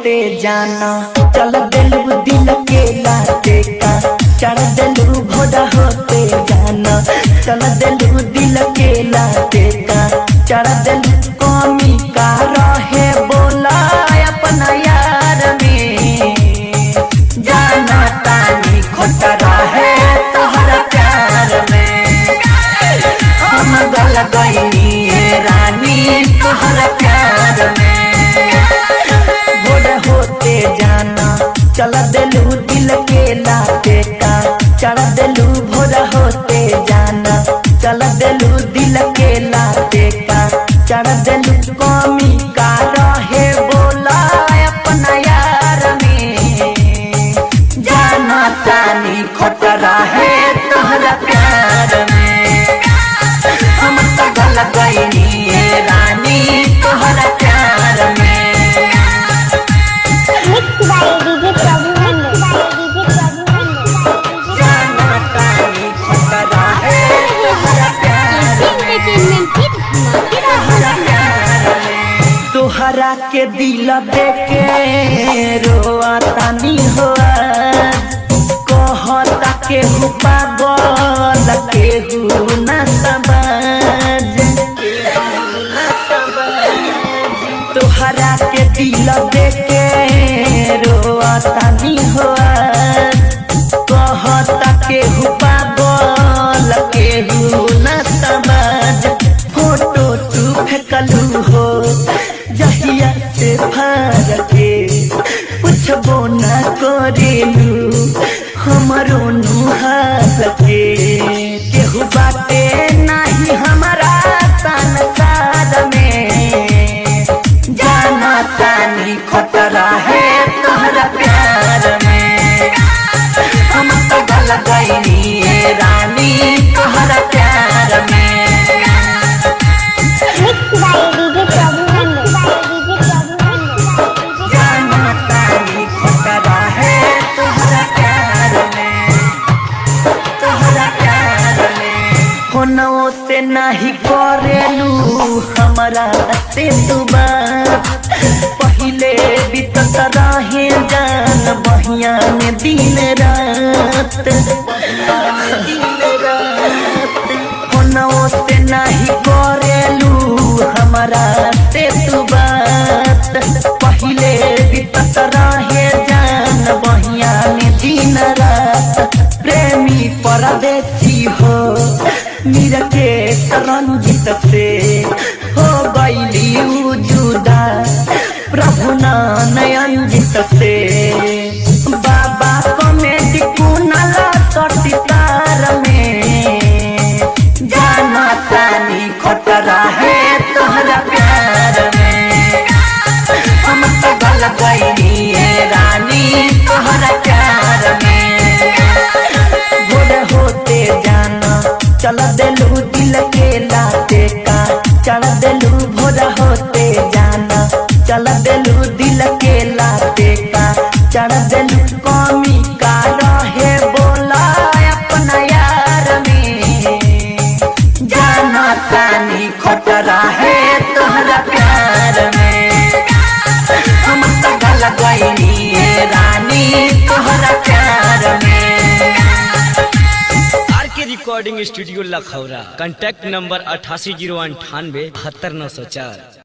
होते जाना चल दिलू दिल के लाते का चढ़ दिलू भोरा होते जाना चल दिलू दिल के लाते का चढ़ दिलू कमी का रहे बोला अपना यार में जाना तानी खोटा रहे तोहरा प्यार में हम गल गईनी रानी तोहरा प्यार में भोर होते जाना चल दिलू दिल के लाते का चढ़ दिलू भोर होते जाना चल दिलू दिल के लाते का चढ़ दिलू कमी का रहे बोला अपना यार में जाना तानी खोटा रहे तोहरा प्यार में हम तो गल गईनी रानी तोहरा प्यार में जाना तानी खोटा रहे तोहरा प्यार में तोहरा के दिल देके रोआ तानी हो कहता के हु पागल के हु न समझ तोहरा के दिल देके रोआ तानी हो कहता के हु पागल के हु न समझ फोटो तू फेंकलू हो जहिया से फार के पूछबो न करेलू हमरो नुहाल के केहू बाटे नहीं हमारा संसार में जाना तानी खोटा रहे तोहरा प्यार में हम तो गल गईनी रानी तोहरा प्यार में जाना तानी खोटा रहे तोहरा प्यार में तोहरा प्यार में होनो से नहीं करेलू हमारा से तू बात पहले बीतत रहे जान बहिया में दिन रात होनो से नहीं करेलू हमारा से तू बात पहले बीतत रहे जान बहिया में दिन रात प्रेमी परदेसी हो मीरा के रंजित से हो गईली जुदा प्रभु नयनजित से बाबा कॉमेडी कुनाला सटितार में जाना तानी खोटा रहे तोहरा प्यार में हम तो गल गईनी रानी तोहरा प्यार में भोर होते जाना चल दिलू दिल के लाते का चढ़ दिलू भोर होते जाना चल दिलू दिल के लाते का चढ़ दिलू कमी का रहे बोला अपना यार में जाना तानी खोटा रहे तोहरा प्यार में हम तो गल गईनी रानी तोहरा प्यार में recording studio Lakhaura, contact number 880198 72904।